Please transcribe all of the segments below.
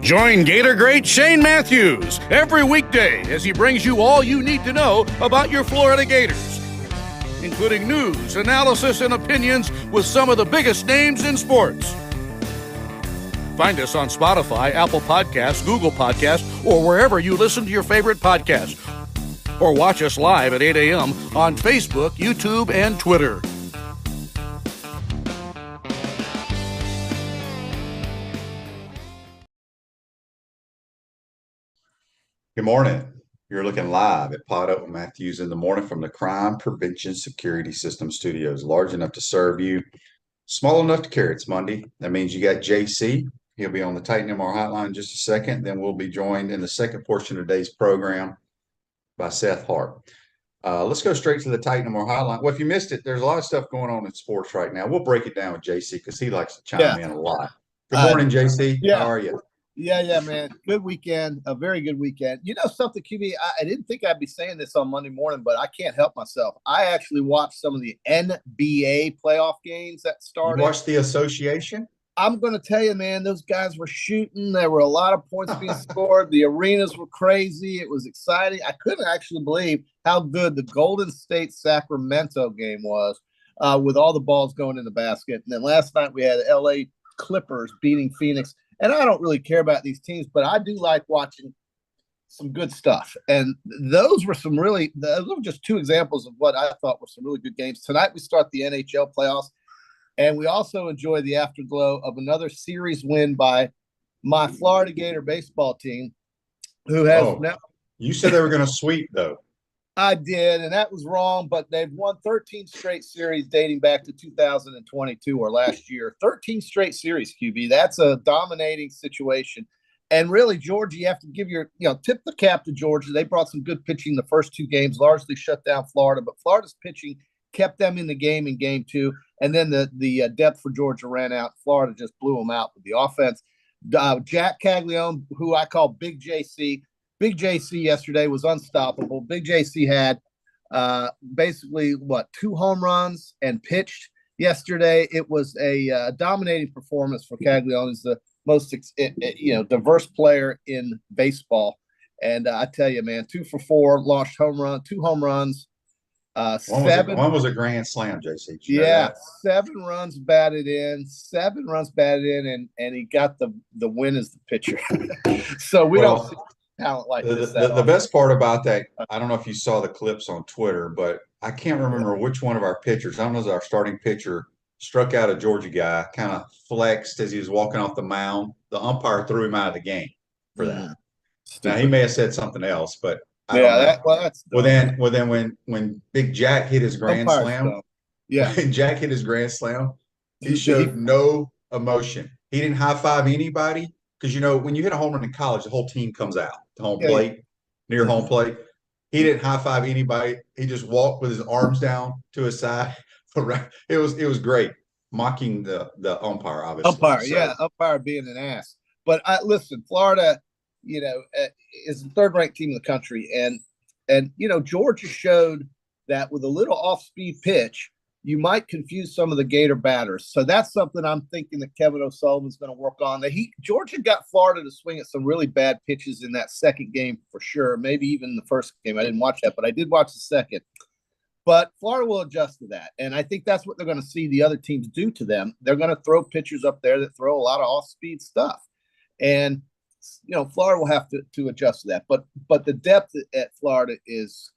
Join Gator great Shane Matthews every weekday as he brings you all you need to know about your Florida Gators, including news, analysis, and opinions with some of the biggest names in sports. Find us on Spotify, Apple Podcasts, Google Podcasts, or wherever you listen to your favorite podcast. Or watch us live at 8 a.m. on Facebook, YouTube, and Twitter. Good morning. You're looking live at PodUp with Matthews in the morning from the Crime Prevention Security System Studios. Large enough to serve you, small enough to carry. It's Monday. That means you got JC. He'll be on the Titan MR hotline in just a second. Then we'll be joined in the second portion of today's program by Seth Harp. Let's go straight to the Titan MR hotline. Well, if you missed it, there's a lot of stuff going on in sports right now. We'll break it down with JC because he likes to chime in a lot. Good morning, JC. How are you? Yeah, man. Good weekend. A very good weekend. You know something, QB? I didn't think I'd be saying this on Monday morning, but I can't help myself. I actually watched some of the NBA playoff games that started. You watched the association? I'm going to tell you, man, those guys were shooting. There were a lot of points being scored. The arenas were crazy. It was exciting. I couldn't actually believe how good the Golden State-Sacramento game was with all the balls going in the basket. And then last night we had L.A. Clippers beating Phoenix. And I don't really care about these teams, but I do like watching some good stuff. And those were just two examples of what I thought were some really good games. Tonight we start the NHL playoffs, and we also enjoy the afterglow of another series win by my Florida Gator baseball team, who has now. You said they were going to sweep, though. I did, and that was wrong, but they've won 13 straight series dating back to 2022 or last year. 13 straight series, QB. That's a dominating situation. And really, Georgia, you have to give tip the cap to Georgia. They brought some good pitching the first two games, largely shut down Florida, but Florida's pitching kept them in the game in game two. And then the depth for Georgia ran out. Florida just blew them out with the offense. Jack Caglione, who I call Big JC. Big JC yesterday was unstoppable. Big JC had basically, 2 home runs and pitched yesterday. It was a dominating performance for Caglione. He's the most diverse player in baseball. And I tell you, man, 2 for 4, launched 2 home runs. One was a grand slam, JC. Yeah, 7 runs batted in, and he got the win as the pitcher. So we don't see talent like this. The best part about that, I don't know if you saw the clips on Twitter, but I can't remember which one of our pitchers. I don't know if our starting pitcher struck out a Georgia guy, kind of flexed as he was walking off the mound. The umpire threw him out of the game for that. Now he may have said something else, but I don't know. That's then when Big Jack hit his grand slam, when Jack hit his grand slam, he showed no emotion. He didn't high five anybody. Because, when you hit a home run in college, the whole team comes out to home plate, near home plate. He didn't high five anybody. He just walked with his arms down to his side. It was great, mocking the umpire, obviously. Umpire being an ass. But listen, Florida, is the 3rd-ranked team in the country, and Georgia showed that with a little off-speed pitch, you might confuse some of the Gator batters. So that's something I'm thinking that Kevin O'Sullivan's going to work on. Georgia got Florida to swing at some really bad pitches in that second game for sure, maybe even the first game. I didn't watch that, but I did watch the second. But Florida will adjust to that, and I think that's what they're going to see the other teams do to them. They're going to throw pitchers up there that throw a lot of off-speed stuff. And, Florida will have to adjust to that. But the depth at Florida is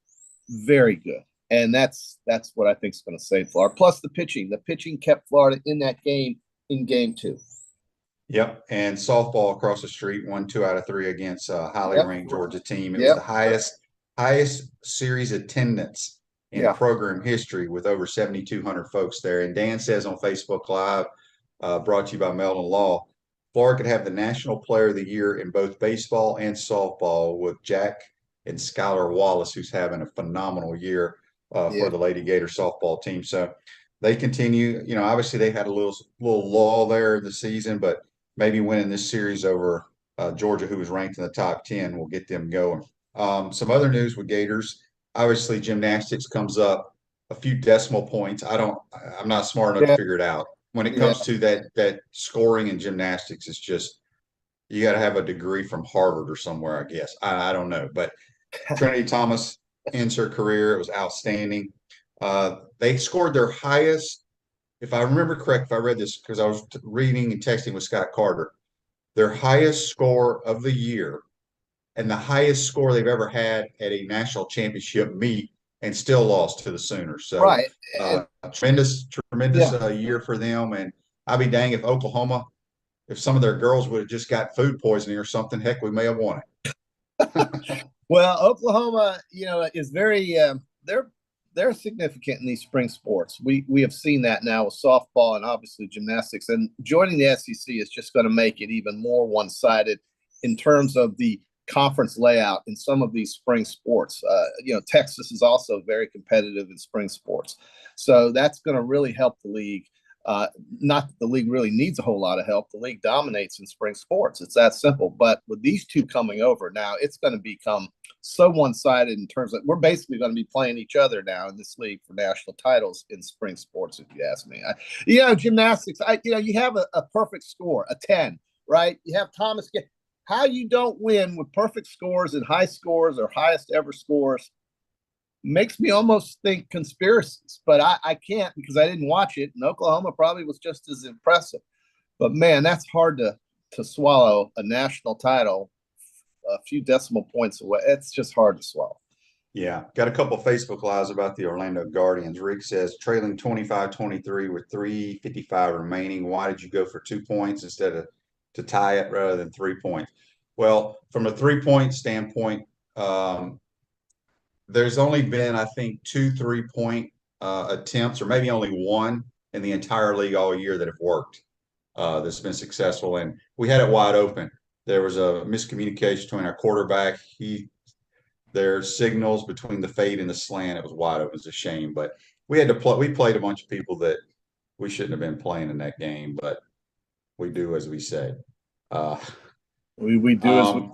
very good. And that's what I think is going to save Florida. Plus the pitching. The pitching kept Florida in that game in game 2. Yep. And softball across the street won 2 out of 3 against a highly ranked Georgia team. It was the highest series attendance in program history with over 7,200 folks there. And Dan says on Facebook Live, brought to you by Meldon Law, Florida could have the National Player of the Year in both baseball and softball with Jack and Skylar Wallace, who's having a phenomenal year for the Lady Gator softball team. So they continue, obviously they had a little lull there in the season, but maybe winning this series over Georgia, who was ranked in the top 10, will get them going. Some other news with Gators, obviously gymnastics comes up a few decimal points. I'm not smart enough to figure it out. when it comes to that scoring and gymnastics, it's just you got to have a degree from Harvard or somewhere, I guess. I don't know, but Trinity Thomas ends her career. It was outstanding. They scored their highest, if I remember correct, if I read this, because I was reading and texting with Scott Carter, their highest score of the year and the highest score they've ever had at a national championship meet, and still lost to the Sooners. So, right. Tremendous year for them. And I'd be dang if Oklahoma, if some of their girls would have just got food poisoning or something, heck, we may have won it. Well, Oklahoma, is very they're significant in these spring sports. We have seen that now with softball and obviously gymnastics. And joining the SEC is just going to make it even more one-sided in terms of the conference layout in some of these spring sports. Texas is also very competitive in spring sports. So that's going to really help the league. Not that the league really needs a whole lot of help. The league dominates in spring sports. It's that simple. But with these two coming over now, it's going to become so one-sided in terms of we're basically going to be playing each other now in this league for national titles in spring sports, if you ask me. Gymnastics, you have a perfect score, a 10, right? You have Thomas. How you don't win with perfect scores and high scores or highest ever scores makes me almost think conspiracies, but I can't because I didn't watch it. And Oklahoma probably was just as impressive. But man, that's hard to swallow a national title a few decimal points away. It's just hard to swallow. Yeah. Got a couple of Facebook Lives about the Orlando Guardians. Rick says, trailing 25-23 with 3:55 remaining. Why did you go for 2 points instead of to tie it rather than 3 points? Well, from a 3-point standpoint, there's only been, I think, 2 3-point attempts, or maybe only one in the entire league all year that have worked. That's been successful. And we had it wide open. There was a miscommunication between our quarterback. Their signals between the fade and the slant, it was wide open. It's a shame, but we had to play. We played a bunch of people that we shouldn't have been playing in that game, but we do as we say. We do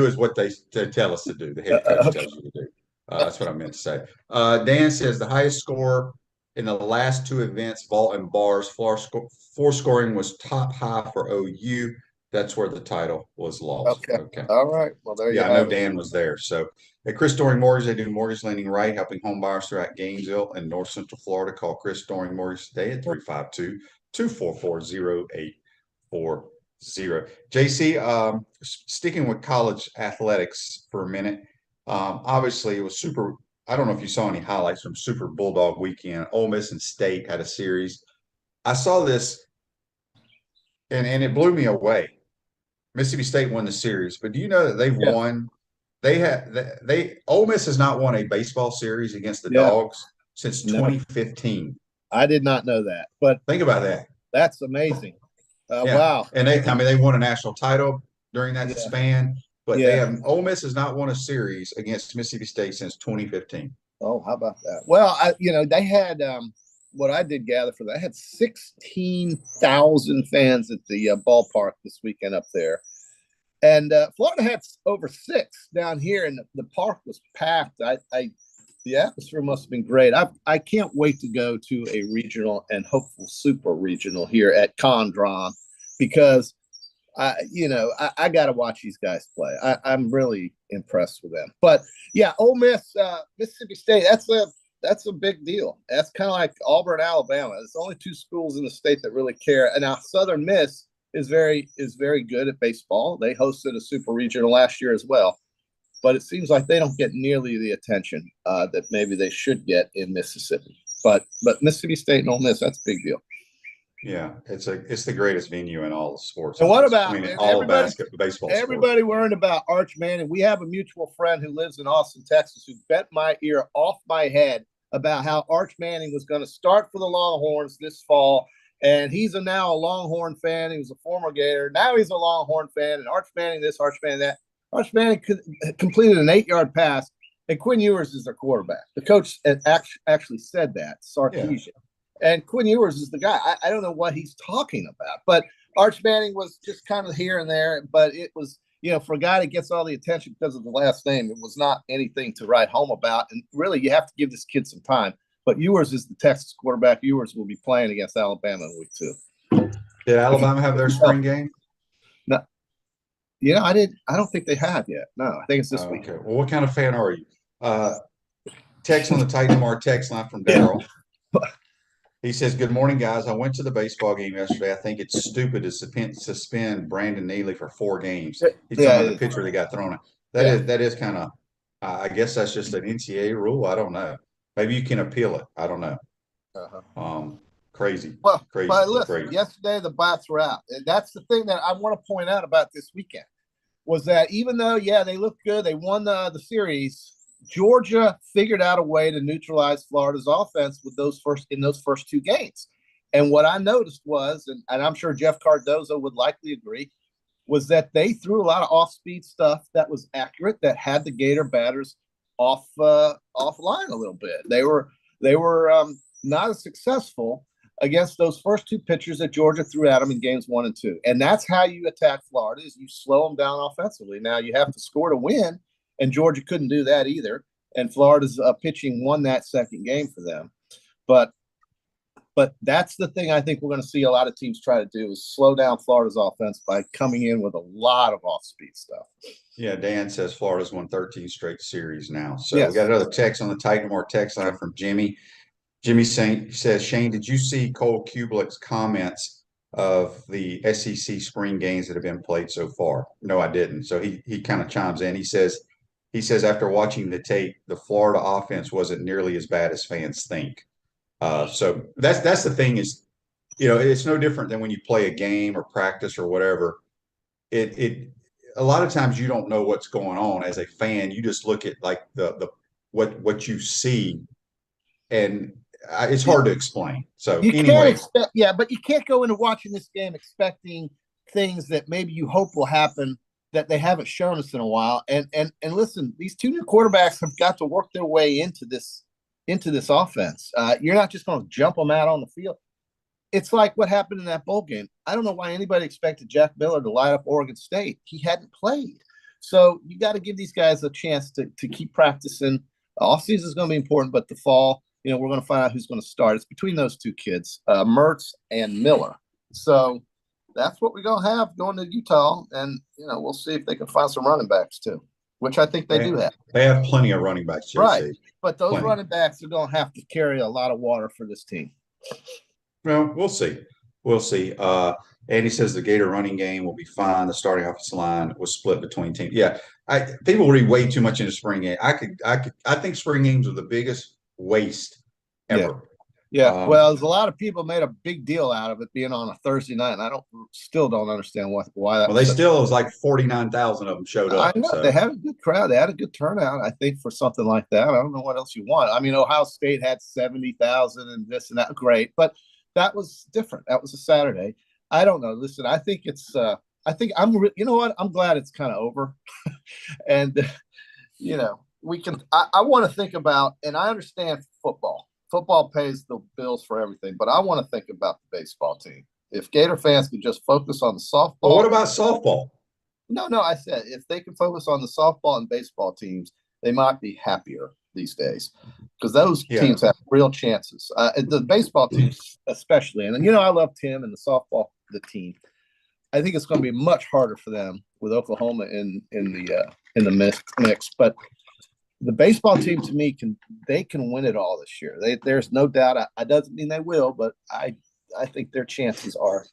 as what they tell us to do. The head coach tells you to do. That's what I meant to say. Dan says the highest score in the last 2 events, vault and bars, floor scoring was top high for OU. That's where the title was lost. Okay. All right. Well, there you go. I know Dan was there. So at Chris Doring Mortgage, they do mortgage lending right, helping home buyers throughout Gainesville and North Central Florida. Call Chris Doring Mortgage today at 352-244-0840. JC, sticking with college athletics for a minute. Obviously, it was super. I don't know if you saw any highlights from Super Bulldog weekend. Ole Miss and State had a series. I saw this, and it blew me away. Mississippi State won the series, but do you know that they've won? Ole Miss has not won a baseball series against the Dogs since 2015. I did not know that, but think about that. That's amazing. Wow. And they won a national title during that span, but Ole Miss has not won a series against Mississippi State since 2015. Oh, how about that? Well, they had what I did gather for that. I had 16,000 fans at the ballpark this weekend up there. And Florida had over 6 down here, and the park was packed. The atmosphere must have been great. I can't wait to go to a regional and hopeful super regional here at Condron because I got to watch these guys play. I'm really impressed with them. But yeah, Ole Miss, Mississippi State, that's a big deal. That's kind of like Auburn, Alabama. There's only 2 schools in the state that really care. And now Southern Miss is very good at baseball. They hosted a super regional last year as well. But it seems like they don't get nearly the attention that maybe they should get in Mississippi. But Mississippi State and Ole Miss, that's a big deal. Yeah, it's the greatest venue in all the sports. And what about all basketball, baseball? Everybody worried about Arch Manning. We have a mutual friend who lives in Austin, Texas, who bet my ear off my head about how Arch Manning was going to start for the Longhorns this fall. And he's now a Longhorn fan. He was a former Gator. Now he's a Longhorn fan. And Arch Manning this, Arch Manning that. Arch Manning completed an 8-yard pass, and Quinn Ewers is their quarterback. The coach actually said that, Sarkisian. Yeah. And Quinn Ewers is the guy. I don't know what he's talking about. But Arch Manning was just kind of here and there. But it was, for a guy that gets all the attention because of the last name, it was not anything to write home about. And really, you have to give this kid some time. But Ewers is the Texas quarterback. Ewers will be playing against Alabama in week 2. Did Alabama have their spring game? No, I don't think they have yet. No, I think it's this week. Okay. Well, what kind of fan are you? Text on the Titan Mar text line from Daryl. He says, "Good morning, guys. I went to the baseball game yesterday. I think it's stupid to suspend Brandon Neely for 4 games." He's talking about the pitcher that got thrown out. That is kind of, I guess that's just an NCAA rule. I don't know. Maybe you can appeal it. I don't know. Crazy. Well, crazy. But listen, crazy. Yesterday the bats were out. And that's the thing that I want to point out about this weekend was that even though, they looked good, they won the series. Georgia figured out a way to neutralize Florida's offense with those first 2 games. And what I noticed was, and I'm sure Jeff Cardozo would likely agree, was that they threw a lot of off-speed stuff that was accurate, that had the Gator batters offline a little bit. They were not as successful against those first 2 pitchers that Georgia threw at them in games 1 and 2. And that's how you attack Florida, is you slow them down offensively. Now you have to score to win, and Georgia couldn't do that either. And Florida's pitching won that second game for them. But that's the thing I think we're going to see a lot of teams try to do, is slow down Florida's offense by coming in with a lot of off-speed stuff. Yeah, Dan says Florida's won 13 straight series now. So we got another text on the Titan Mar text line from Jimmy. Jimmy says, "Shane, did you see Cole Kubelik's comments of the SEC spring games that have been played so far?" No, I didn't. So he kind of chimes in. He says after watching the tape, the Florida offense wasn't nearly as bad as fans think. So that's the thing is, it's no different than when you play a game or practice or whatever. It a lot of times you don't know what's going on as a fan. You just look at like the what you see, and it's hard to explain. So anyway, but you can't go into watching this game expecting things that maybe you hope will happen that they haven't shown us in a while. And listen, these 2 new quarterbacks have got to work their way into this offense. You're not just going to jump them out on the field. It's like what happened in that bowl game. I don't know why anybody expected Jack Miller to light up Oregon State. He hadn't played. So you got to give these guys a chance to keep practicing. Off-season is going to be important, but the fall, we're going to find out who's going to start. It's between those 2 kids, Mertz and Miller. So that's what we're going to have going to Utah. And, we'll see if they can find some running backs too, which I think they do have. They have plenty of running backs. JC. Right. But those running backs are going to have to carry a lot of water for this team. Well, we'll see. We'll see. Andy says the Gator running game will be fine. The starting offensive line was split between teams. Yeah, people read way too much into spring game. I think spring games are the biggest waste ever. Yeah. Well, there's a lot of people made a big deal out of it being on a Thursday night, and I still don't understand why that. Well, it was like 49,000 of them showed up. I know they had a good crowd. They had a good turnout, I think, for something like that. I don't know what else you want. I mean, Ohio State had 70,000 and this and that. Great, but that was different. That was a Saturday. I don't know. Listen, I think it's. You know what? I'm glad it's kind of over, and we can. I want to think about, and I understand football. Football pays the bills for everything, but I want to think about the baseball team. If Gator fans could just focus on the softball. Well, what about softball? No, I said if they can focus on the softball and baseball teams, they might be happier these days because those teams have real chances. The baseball teams especially, and I love Tim and the team. I think it's going to be much harder for them with Oklahoma in the mix, but the baseball team, to me, can win it all this year. There's no doubt. I doesn't mean they will, but I think their chances are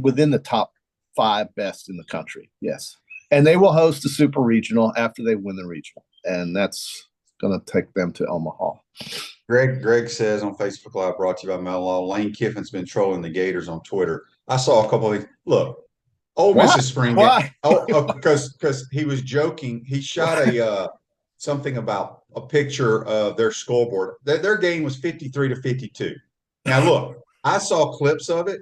within the top 5 best in the country. Yes, and they will host the Super Regional after they win the regional, and that's going to take them to Omaha. Greg says on Facebook Live, brought to you by Mellon, Lane Kiffin's been trolling the Gators on Twitter. I saw a couple of these. Look, Ole Miss's spring game. Because he was joking. He shot something about a picture of their scoreboard. Their game was 53-52. Now, look, I saw clips of it,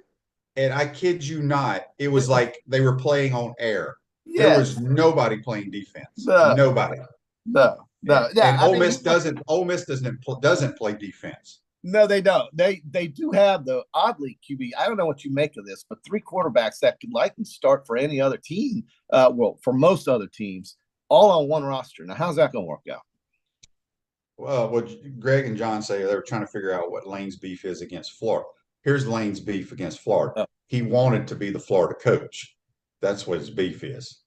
and I kid you not, it was like they were playing on air. Yes. There was nobody playing defense. Nobody. No. And Ole Miss doesn't play defense. No, they don't. They do have the oddly QB. I don't know what you make of this, but 3 quarterbacks that could likely start for any other team. For most other teams, all on one roster. Now, how's that going to work out? what Greg and John say, they were trying to figure out what Lane's beef is against Florida. Here's Lane's beef against Florida. Oh. He wanted to be the Florida coach. That's what his beef is.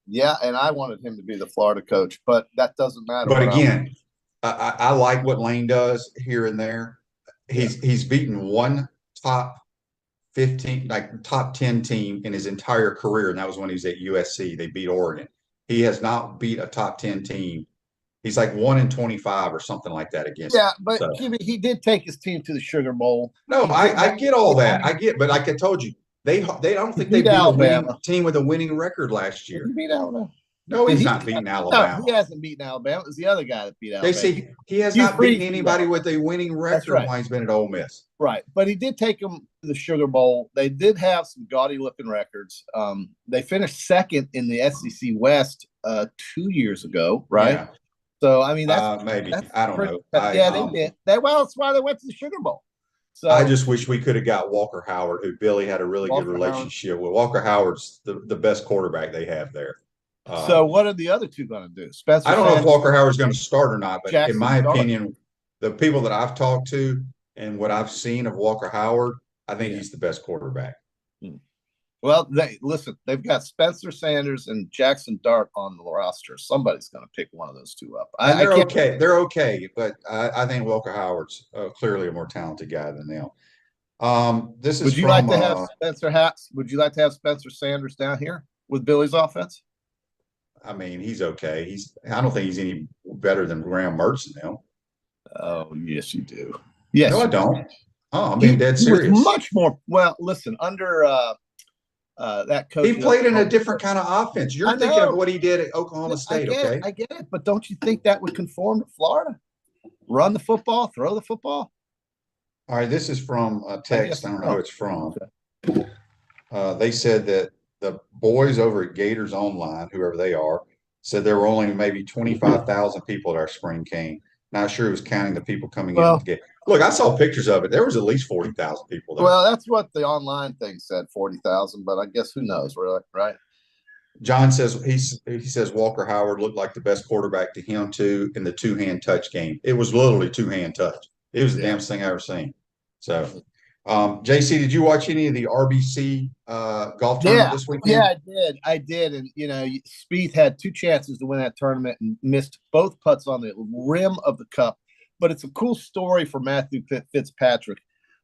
Yeah, and I wanted him to be the Florida coach, but that doesn't matter. But again, I like what Lane does here and there. He's beaten one top 15, like top 10 team in his entire career, and that was when he was at USC. They beat Oregon. He has not beat a top 10 team. He's like 1-25 or something like that against. Yeah, but he did take his team to the Sugar Bowl. No, I get all that. I get, but like I told you, they don't think they beat a winning team with a winning record last year. He beat Alabama. No, he's not beating Alabama. No, he hasn't beaten Alabama. It was the other guy that beat Alabama. They say he has not beaten anybody with a winning record while he's been at Ole Miss. Right, but he did take them to the Sugar Bowl. They did have some gaudy-looking records. They finished second in the SEC West 2 years ago, right? Yeah. So, I mean, that's maybe. I don't know. Yeah, they did. That's why they went to the Sugar Bowl. So I just wish we could have got Walker Howard, who Billy had a really good relationship with. Walker Howard's the best quarterback they have there. So what are the other two going to do? Spencer, I don't know if Walker Howard's going to start or not, but in my opinion, the people that I've talked to and what I've seen of Walker Howard, I think he's the best quarterback. Well, they've got Spencer Sanders and Jackson Dart on the roster. Somebody's going to pick one of those two up. They're okay. They're okay, but I think Walker Howard's clearly a more talented guy than them. This is. Would you like to have Spencer Hats? Would you like to have Spencer Sanders down here with Billy's offense? I mean, he's okay. I don't think he's any better than Graham Mertz now. Oh, yes, you do. Yes, no, I don't. Oh, I'm being dead serious. Much more. Well, listen, under that coach, he played in a different kind of offense. You're thinking of what he did at Oklahoma State, okay? I get it, but don't you think that would conform to Florida? Run the football, throw the football. All right, this is from a text. I don't know who it's from. They said that the boys over at Gators Online, whoever they are, said there were only maybe 25,000 people at our spring game. Not sure it was counting the people coming in to get. Look, I saw pictures of it. There was at least 40,000 people there. Well, that's what the online thing said, 40,000, but I guess who knows, really, right? John says he says Walker Howard looked like the best quarterback to him too in the two-hand touch game. It was literally two-hand touch. It was the damnest thing I ever seen. So, JC, did you watch any of the RBC golf tournament this weekend? Yeah, I did. And, Spieth had two chances to win that tournament and missed both putts on the rim of the cup. But it's a cool story for Matthew Fitzpatrick,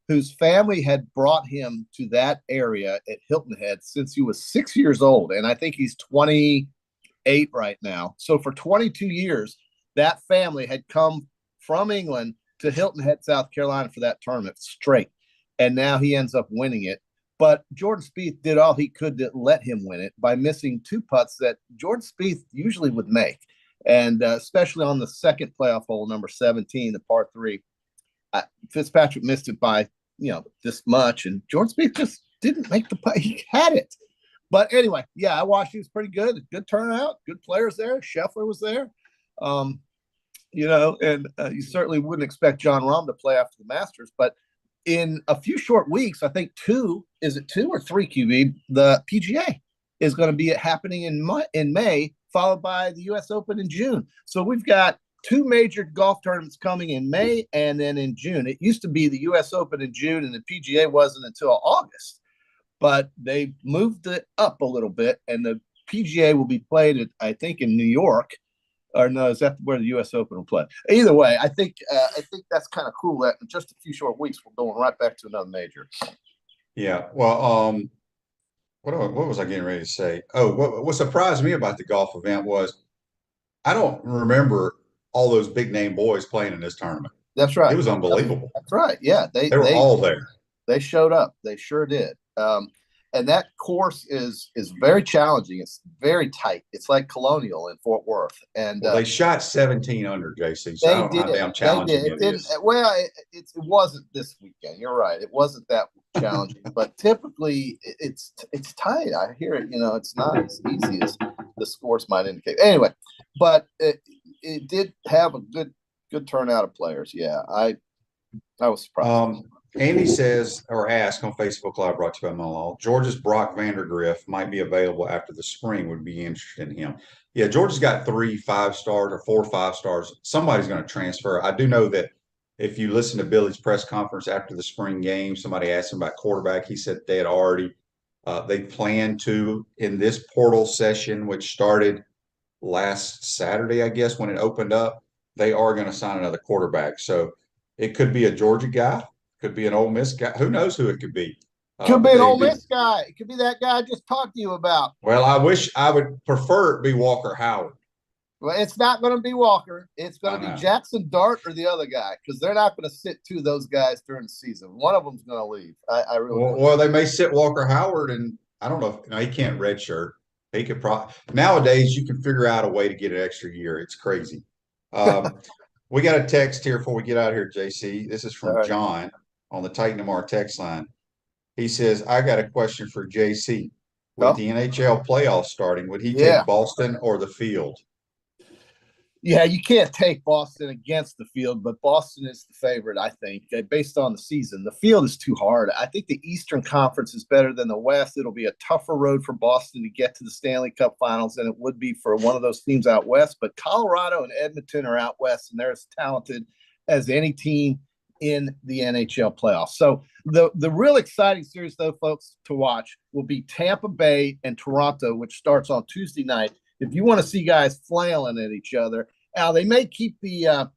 whose family had brought him to that area at Hilton Head since he was 6 years old. And I think he's 28 right now. So for 22 years, that family had come from England to Hilton Head, South Carolina for that tournament straight. And now he ends up winning it. But Jordan Spieth did all he could to let him win it by missing two putts that Jordan Spieth usually would make. And especially on the second playoff hole, number 17, the par 3, Fitzpatrick missed it by, this much. And Jordan Spieth just didn't make the putt. He had it. But anyway, I watched. He was pretty good. Good turnout. Good players there. Scheffler was there. And you certainly wouldn't expect John Rahm to play after the Masters. But in a few short weeks, I think 2 or 3, QB, the PGA is going to be happening in May, followed by the U.S. Open in June. So we've got 2 major golf tournaments coming in May and then in June. It used to be the U.S. Open in June, and the PGA wasn't until August. But they moved it up a little bit, and the PGA will be played, I think, in New York. Or no, is that where the U.S. Open will play? Either way, I think that's kind of cool that in just a few short weeks, we're going right back to another major. Yeah. Well, what was I getting ready to say? Oh, what surprised me about the golf event was I don't remember all those big name boys playing in this tournament. That's right. It was unbelievable. That's right. Yeah. They were all there. They showed up. They sure did. And that course is very challenging. It's very tight. It's like Colonial in Fort Worth. And they shot 17 under, JC. So I don't know how damn challenging it is. Well, it wasn't this weekend. You're right. It wasn't that challenging. But typically, it's tight. I hear it. It's not as easy as the scores might indicate. Anyway, but it did have a good turnout of players. Yeah, I was surprised. Andy says or asks on Facebook Live, brought to you by Mullen. Georgia's Brock Vandergriff might be available after the spring. Would be interested in him. Yeah, Georgia's got 3 5-stars or 4 5-stars. Somebody's going to transfer. I do know that if you listen to Billy's press conference after the spring game, somebody asked him about quarterback. He said they had already they planned to in this portal session, which started last Saturday, I guess, when it opened up. They are going to sign another quarterback. So it could be a Georgia guy. Could be an Ole Miss guy. Who knows who it could be? Could be an Ole Miss guy. It could be that guy I just talked to you about. Well, I would prefer it be Walker Howard. Well, it's not going to be Walker. It's going to be Jackson Dart or the other guy, because they're not going to sit 2 of those guys during the season. One of them's going to leave. I really well, they may sit Walker Howard, and I don't know. He can't redshirt. He could probably nowadays you can figure out a way to get an extra year. It's crazy. We got a text here before we get out of here, JC. This is from John on the Titan Tomorrow text line. He says, I got a question for JC. With the NHL playoffs starting, would he take Boston or the field? Yeah, you can't take Boston against the field, but Boston is the favorite, I think, based on the season. The field is too hard. I think the Eastern Conference is better than the West. It'll be a tougher road for Boston to get to the Stanley Cup Finals than it would be for one of those teams out West. But Colorado and Edmonton are out West, and they're as talented as any team in the NHL playoffs. So the real exciting series, though, folks, to watch will be Tampa Bay and Toronto, which starts on Tuesday night. If you want to see guys flailing at each other, now they may keep the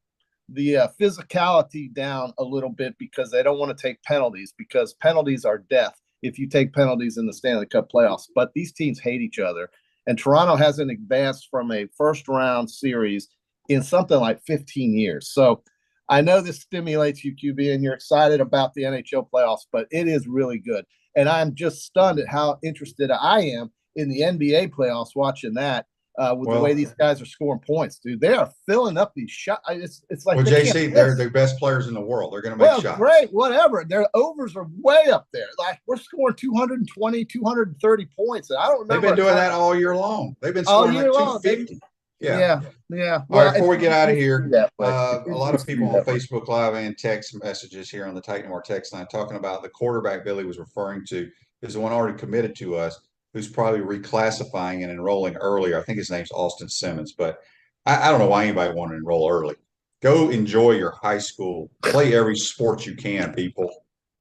physicality down a little bit because they don't want to take penalties, because penalties are death if you take penalties in the Stanley Cup playoffs. But these teams hate each other, and Toronto hasn't advanced from a first-round series in something like 15 years. So I know this stimulates you, QB, and you're excited about the NHL playoffs, but it is really good. And I'm just stunned at how interested I am in the NBA playoffs, watching that with the way these guys are scoring points, dude. They are filling up these shots. It's like, JC, they're the best players in the world. They're going to make shots. Great, whatever. Their overs are way up there. Like, we're scoring 220, 230 points. And I don't remember. They've been doing that all year long. They've been scoring like 250. Yeah. All right, before we get out of here, a lot of people on Facebook Live and text messages here on the Titan Tomorrow text line talking about the quarterback Billy was referring to is the one already committed to us, who's probably reclassifying and enrolling earlier. I think his name's Austin Simmons, but I don't know why anybody want to enroll early. Go enjoy your high school. Play every sport you can, people.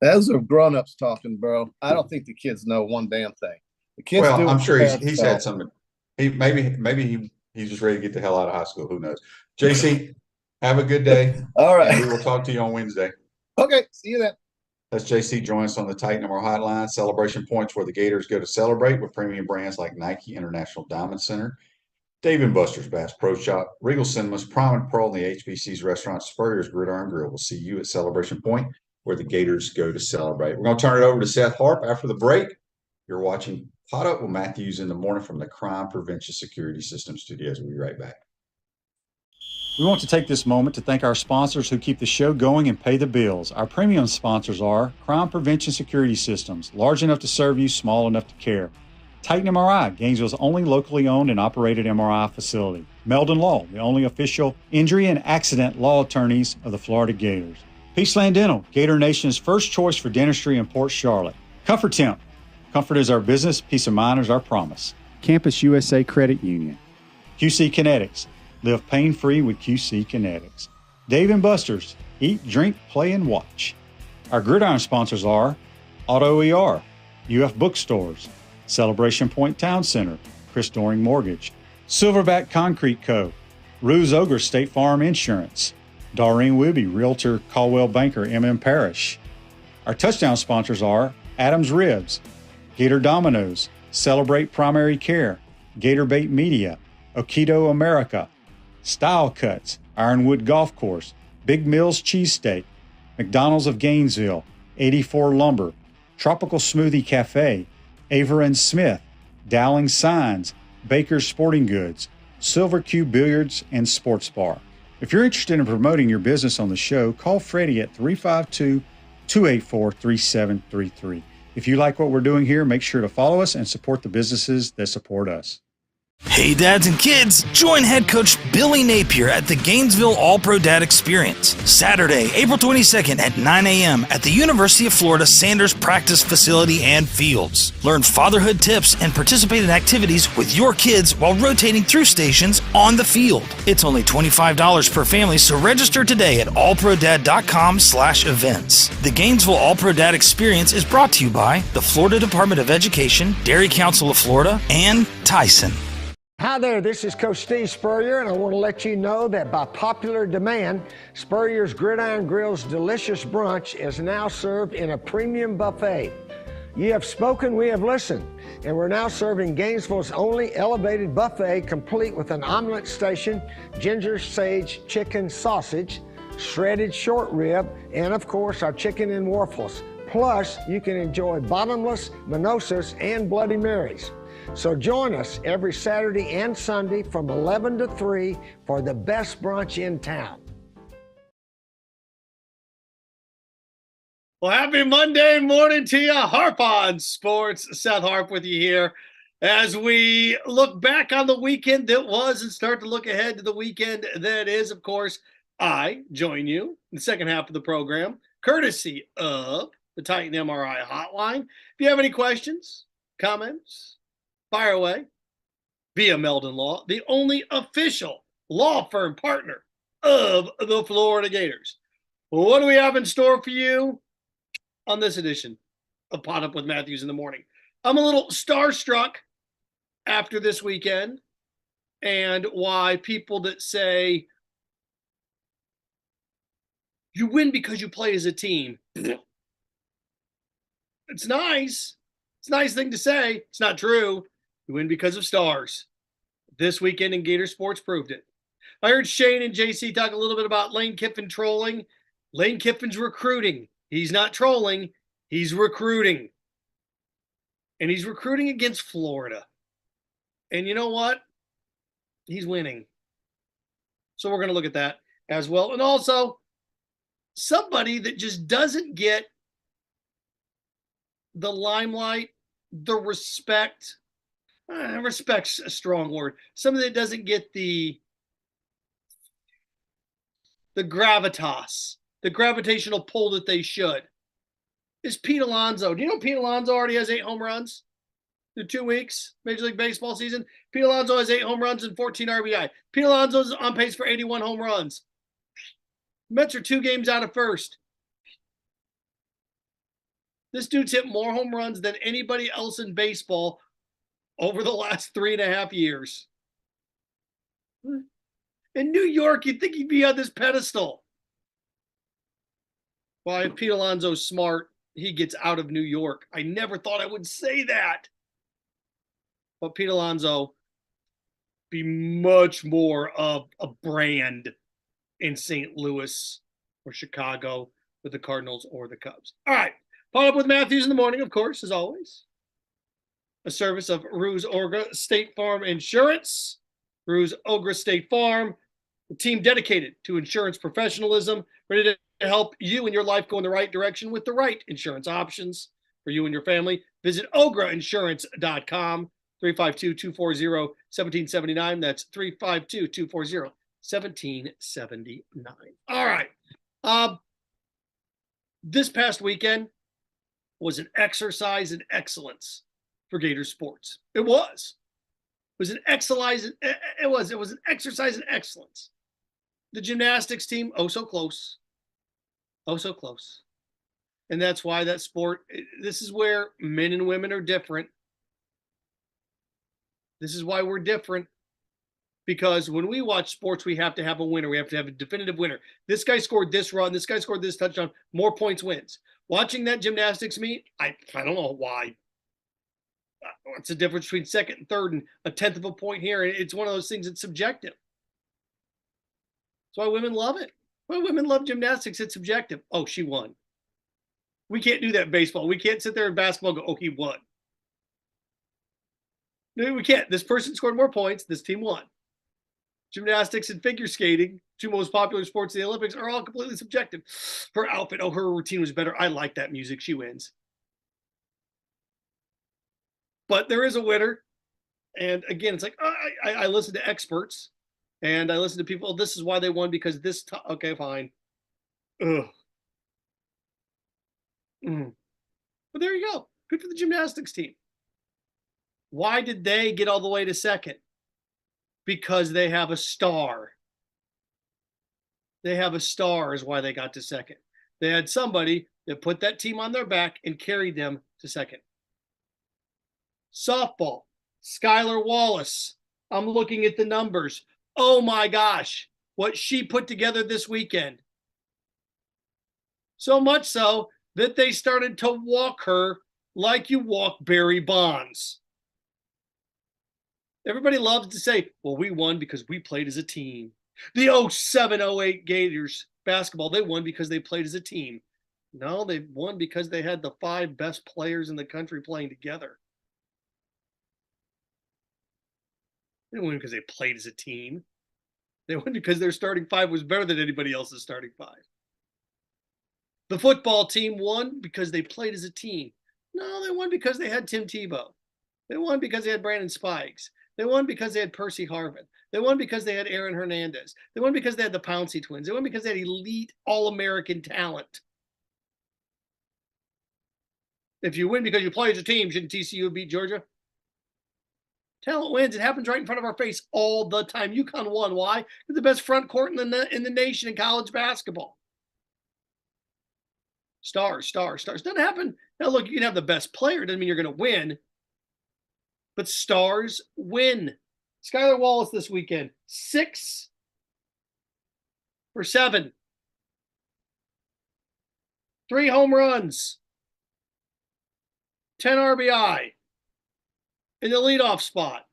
Those are grown-ups talking, bro. I don't think the kids know one damn thing. The kids well, I'm sure he's had something. Maybe he's just ready to get the hell out of high school. Who knows? JC, have a good day. All right. And we will talk to you on Wednesday. Okay. See you then. That's JC. Join us on the Titan Tomorrow hotline. Celebration points where the Gators go to celebrate with premium brands like Nike, International Diamond Center, Dave & Buster's Bass Pro Shop, Regal Cinemas, Prime and Pearl, and the HBC's restaurant, Spurrier's Gridiron Grill. We'll see you at Celebration Point where the Gators go to celebrate. We're going to turn it over to Seth Harp after the break. You're watching PodUp with Matthews in the morning from the Crime Prevention Security System Studios. We'll be right back. We want to take this moment to thank our sponsors who keep the show going and pay the bills. Our premium sponsors are Crime Prevention Security Systems, large enough to serve you, small enough to care. Titan MRI, Gainesville's only locally owned and operated MRI facility. Meldon Law, the only official injury and accident law attorneys of the Florida Gators. Peaceland Dental, Gator Nation's first choice for dentistry in Port Charlotte. Comfort Temp, comfort is our business, peace of mind is our promise. Campus USA Credit Union. QC Kinetics, live pain-free with QC Kinetics. Dave & Buster's, eat, drink, play, and watch. Our gridiron sponsors are Auto ER, UF Bookstores, Celebration Point Town Center, Chris Doring Mortgage, Silverback Concrete Co., Ruse Ogre State Farm Insurance, Doreen Wibby, Realtor Caldwell Banker, MM Parish. Our touchdown sponsors are Adams Ribs, Gator Dominoes, Celebrate Primary Care, Gator Bait Media, Okido America, Style Cuts, Ironwood Golf Course, Big Mills Cheesesteak, McDonald's of Gainesville, 84 Lumber, Tropical Smoothie Cafe, Aver and Smith, Dowling Signs, Baker's Sporting Goods, Silver Cube Billiards and Sports Bar. If you're interested in promoting your business on the show, call Freddie at 352-284-3733. If you like what we're doing here, make sure to follow us and support the businesses that support us. Hey dads and kids, join head coach Billy Napier at the Gainesville All-Pro Dad Experience, Saturday, April 22nd at 9 a.m. at the University of Florida Sanders Practice Facility and Fields. Learn fatherhood tips and participate in activities with your kids while rotating through stations on the field. It's only $25 per family, so register today at allprodad.com/events. The Gainesville All-Pro Dad Experience is brought to you by the Florida Department of Education, Dairy Council of Florida, and Tyson. Hi there, this is Coach Steve Spurrier, and I want to let you know that by popular demand, Spurrier's Gridiron Grill's delicious brunch is now served in a premium buffet. You have spoken, we have listened, and we're now serving Gainesville's only elevated buffet, complete with an omelet station, ginger sage chicken sausage, shredded short rib, and of course our chicken and waffles. Plus, you can enjoy bottomless mimosas and Bloody Marys. So join us every Saturday and Sunday from 11 to 3 for the best brunch in town. Well, happy Monday morning to you. Harp on Sports. Seth Harp with you here as we look back on the weekend that was and start to look ahead to the weekend that is. Of course, I join you in the second half of the program, courtesy of the Titan MRI Hotline. If you have any questions, comments, fire away via Meldon Law, the only official law firm partner of the Florida Gators. What do we have in store for you on this edition of PodUp with Matthews in the morning? I'm a little starstruck after this weekend, and why people that say you win because you play as a team. It's nice. It's a nice thing to say. It's not true. You win because of stars. This weekend in Gator Sports proved it. I heard Shane and JC talk a little bit about Lane Kiffin trolling. Lane Kiffin's recruiting. He's not trolling. He's recruiting. And he's recruiting against Florida. And you know what? He's winning. So we're going to look at that as well. And also, somebody that just doesn't get the limelight, the respect. Respect's a strong word. Somebody that doesn't get the gravitas, the gravitational pull that they should, is Pete Alonso. Do you know Pete Alonso already has 8 home runs through 2 weeks, Major League Baseball season? Pete Alonso has 8 home runs and 14 RBI. Pete Alonso's on pace for 81 home runs. Mets are 2 games out of first. This dude's hit more home runs than anybody else in baseball over the last 3.5 years. In New York, you'd think he'd be on this pedestal. Well, if Pete Alonso's smart, he gets out of New York. I never thought I would say that. But Pete Alonso be much more of a brand in St. Louis or Chicago with the Cardinals or the Cubs. All right. Follow up with Matthews in the morning, of course, as always. A service of Ruse Orga State Farm Insurance. Ruse Orga State Farm, a team dedicated to insurance professionalism, ready to help you and your life go in the right direction with the right insurance options for you and your family. Visit ograinsurance.com, 352-240-1779. That's 352-240-1779. All right. This past weekend was an exercise in excellence for Gator sports. It was an exercise. It was an exercise in excellence. The gymnastics team, oh so close. Oh so close. And that's why that sport, this is where men and women are different. This is why we're different. Because when we watch sports, we have to have a winner. We have to have a definitive winner. This guy scored this run. This guy scored this touchdown. More points wins. Watching that gymnastics meet, I don't know why. What's the difference between second and third and a tenth of a point here? It's one of those things that's subjective. That's why women love it. Why women love gymnastics, it's subjective. Oh, she won. We can't do that in baseball. We can't sit there in basketball and go, oh, he won. No, we can't. This person scored more points. This team won. Gymnastics and figure skating, 2 most popular sports in the Olympics, are all completely subjective. Her outfit, oh, her routine was better. I like that music. She wins. But there is a winner, And again, it's like I listen to experts and I listen to people. Oh, this is why they won because this. Okay, fine. Ugh. But there you go. Good for the gymnastics team. Why did they get all the way to second? Because they have a star. They have a star is why they got to second. They had somebody that put that team on their back and carried them to second. Softball, Skylar Wallace. I'm looking at the numbers. Oh my gosh, what she put together this weekend. So much so that they started to walk her like you walk Barry Bonds. Everybody loves to say, well, we won because we played as a team. The 07-08 Gators basketball, they won because they played as a team. No, they won because they had the 5 best players in the country playing together. They didn't win because they played as a team. They won because their starting 5 was better than anybody else's starting 5. The football team won because they played as a team. No, they won because they had Tim Tebow. They won because they had Brandon Spikes. They won because they had Percy Harvin. They won because they had Aaron Hernandez. They won because they had the Pouncey twins. They won because they had elite All-American talent. If you win because you play as a team, shouldn't TCU beat Georgia? Talent wins. It happens right in front of our face all the time. UConn won. Why? They're the best front court in the nation in college basketball. Stars. Doesn't happen. Now, look, you can have the best player. Doesn't mean you're going to win. But stars win. Skylar Wallace this weekend, 6 for 7. 3 home runs. 10 RBI. In the leadoff spot.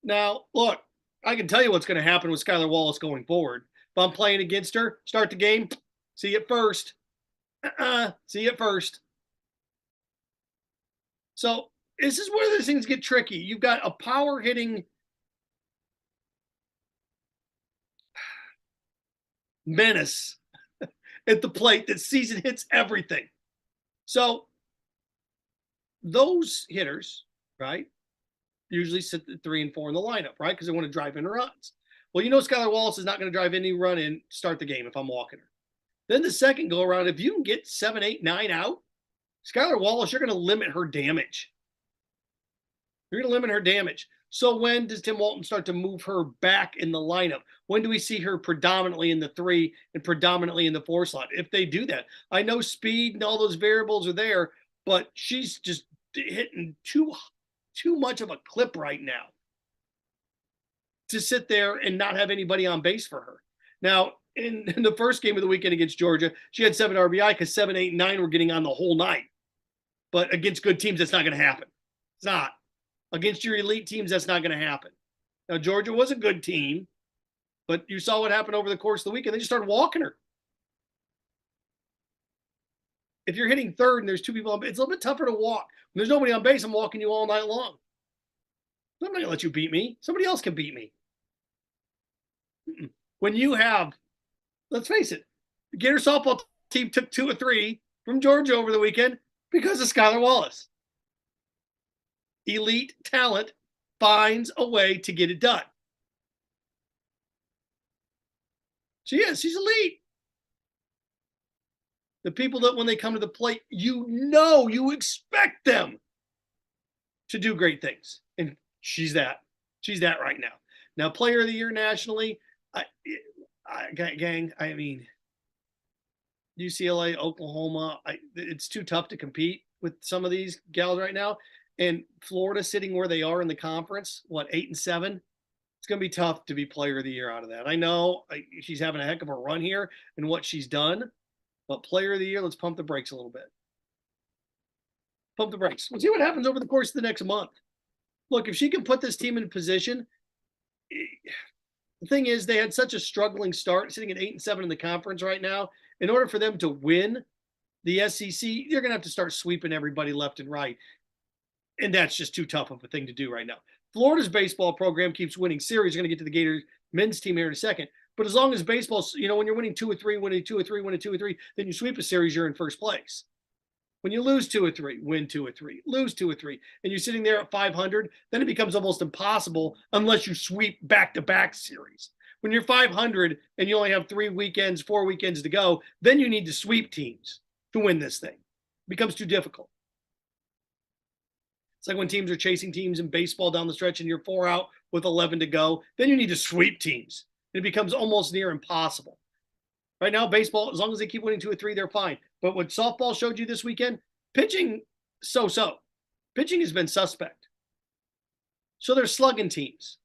Now, look, I can tell you what's going to happen with Skylar Wallace going forward. If I'm playing against her, start the game, see it first. See it first. So this is where these things get tricky. You've got a power hitting menace at the plate that sees and hits everything. So those hitters, right, usually sit at 3 and 4 in the lineup, right, because they want to drive in runs. Well, you know Skylar Wallace is not going to drive any run in, start the game if I'm walking her. Then the second go around, if you can get 7, 8, 9 out, Skylar Wallace, you're going to limit her damage. You're going to limit her damage. So when does Tim Walton start to move her back in the lineup? When do we see her predominantly in the 3 and predominantly in the 4 slot? If they do that, I know speed and all those variables are there, but she's just hitting too much of a clip right now to sit there and not have anybody on base for her. Now, in the first game of the weekend against Georgia, she had 7 RBI because 7, 8, 9 were getting on the whole night. But against good teams, that's not going to happen. It's not. Against your elite teams, that's not going to happen. Now, Georgia was a good team, but you saw what happened over the course of the weekend. They just started walking her. If you're hitting third and there's 2 people on base, it's a little bit tougher to walk. When there's nobody on base, I'm walking you all night long. I'm not going to let you beat me. Somebody else can beat me. When you have, let's face it, the Gator softball team took 2 or 3 from Georgia over the weekend because of Skylar Wallace. Elite talent finds a way to get it done. She's elite. The people that when they come to the plate, you expect them to do great things. And she's that. She's that right now. Now, player of the year nationally, gang, I mean, UCLA, Oklahoma, it's too tough to compete with some of these gals right now. And Florida sitting where they are in the conference, 8 and 7? It's going to be tough to be player of the year out of that. I know she's having a heck of a run here and what she's done, but player of the year, let's pump the brakes a little bit. Pump the brakes. We'll see what happens over the course of the next month. Look, if she can put this team in position, the thing is they had such a struggling start, sitting at 8 and 7 in the conference right now. In order for them to win the SEC, you're going to have to start sweeping everybody left and right. And that's just too tough of a thing to do right now. Florida's baseball program keeps winning series. You're going to get to the Gators men's team here in a second. But as long as baseball, when you're winning 2 or 3, winning 2 or 3, winning 2 or 3, then you sweep a series, you're in first place. When you lose 2 or 3, win 2 or 3, lose 2 or 3, and you're sitting there at 500, then it becomes almost impossible unless you sweep back-to-back series. When you're 500 and you only have 4 weekends to go, then you need to sweep teams to win this thing. It becomes too difficult. It's like when teams are chasing teams in baseball down the stretch and you're 4 out with 11 to go, then you need to sweep teams. It becomes almost near impossible. Right now, baseball, as long as they keep winning 2 or 3, they're fine. But what softball showed you this weekend, pitching, so-so. Pitching has been suspect. So they're slugging teams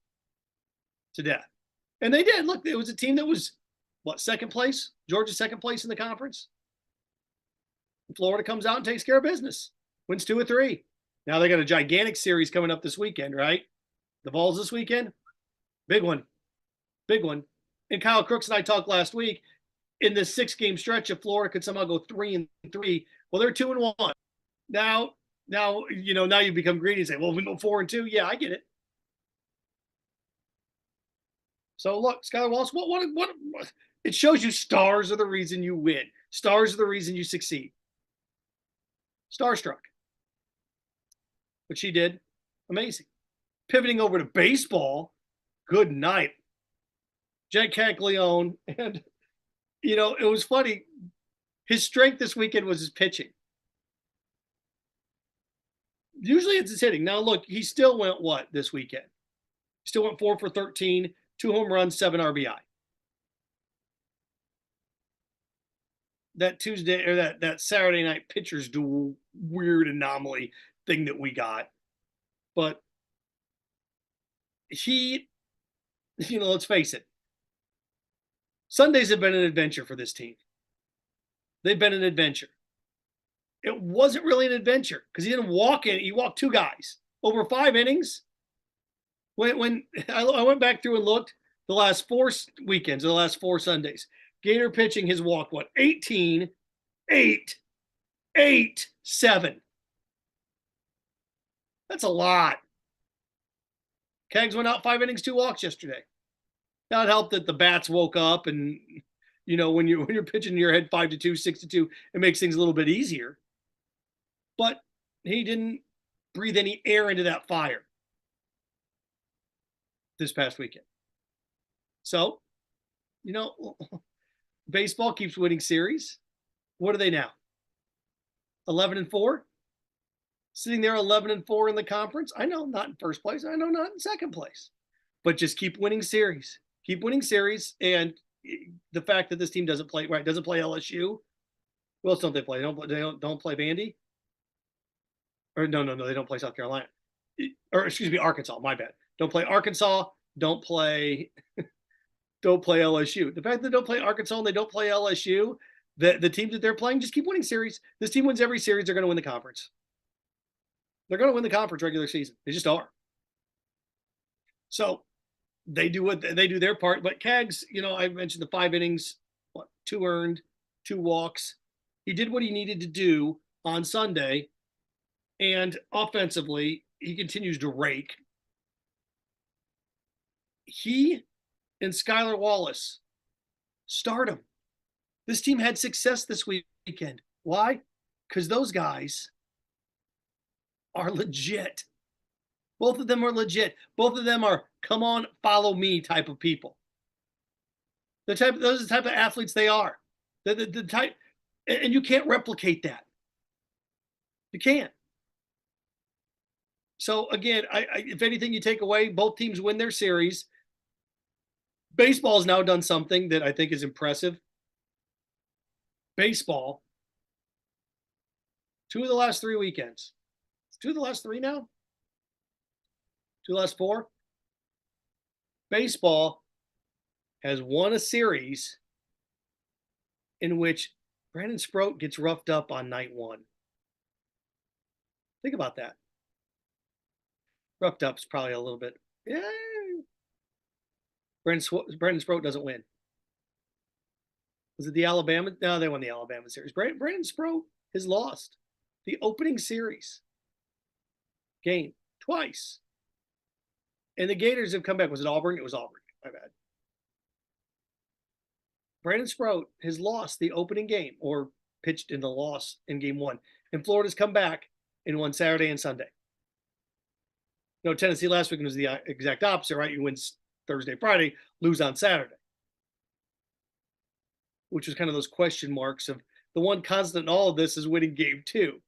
to death. And they did. Look, it was a team that was, second place? Georgia's second place in the conference. And Florida comes out and takes care of business. Wins 2 or 3. Now they got a gigantic series coming up this weekend, right? The Vols this weekend. Big one. Big one. And Kyle Crooks and I talked last week. In this 6-game stretch, if Florida could somehow go 3-3, well, they're 2-1. Now you become greedy and say, well, we go 4-2. Yeah, I get it. So look, Skylar Wallace, what? It shows you stars are the reason you win. Stars are the reason you succeed. Starstruck. What she did, amazing. Pivoting over to baseball, good night. Jack Caglione, and it was funny. His strength this weekend was his pitching. Usually it's his hitting. Now look, he still went this weekend? He still went 4 for 13, 2 home runs, 7 RBI. That Tuesday or that Saturday night pitchers duel weird anomaly thing that we got. But he, let's face it. Sundays have been an adventure for this team. They've been an adventure. It wasn't really an adventure because he didn't walk in. He walked 2 guys over 5 innings. When I went back through and looked, the last 4 weekends, or the last 4 Sundays, Gator pitching has walked 18, 8, 8, 7. That's a lot. Cags went out 5 innings, 2 walks yesterday. Now it helped that the bats woke up, and when you're pitching in your head 5-2, 6-2, it makes things a little bit easier. But he didn't breathe any air into that fire this past weekend. So, baseball keeps winning series. What are they now? 11-4? Sitting there 11-4 in the conference. I know not in first place. I know not in second place. But just keep winning series. Keep winning series. And the fact that this team doesn't play LSU. Who else don't they play? They don't play Vandy? Or no, they don't play South Carolina. Or excuse me, Arkansas. My bad. Don't play Arkansas. Don't play LSU. The fact that they don't play Arkansas and they don't play LSU, the teams that they're playing just keep winning series. This team wins every series. They're going to win the conference. They're going to win the conference regular season. They just are. So they do their part. But Cags, I mentioned the 5 innings, 2 earned, 2 walks. He did what he needed to do on Sunday. And offensively, he continues to rake. He and Skylar Wallace, stardom. This team had success this weekend. Why? Because those guys are legit. Both of them are legit. Both of them are come on, follow me type of people. Those are the type of athletes they are. The type, and you can't replicate that. You can't. So again, if anything you take away, both teams win their series. Baseball has now done something that I think is impressive. Baseball, 2 of the last 3 weekends. 2 of the last 3 now? 2 of the last 4? Baseball has won a series in which Brandon Sproat gets roughed up on night 1. Think about that. Roughed up's probably a little bit. Yeah. Brandon Sproat doesn't win. Was it the Alabama? No, they won the Alabama series. Brandon Sproat has lost the opening series game twice. And the Gators have come back. Was it Auburn? It was Auburn. My bad. Brandon Sproat has lost the opening game or pitched in the loss in game 1. And Florida's come back and won Saturday and Sunday. Tennessee last weekend was the exact opposite, right? You win Thursday, Friday, lose on Saturday, which was kind of those question marks of the one constant in all of this is winning game 2.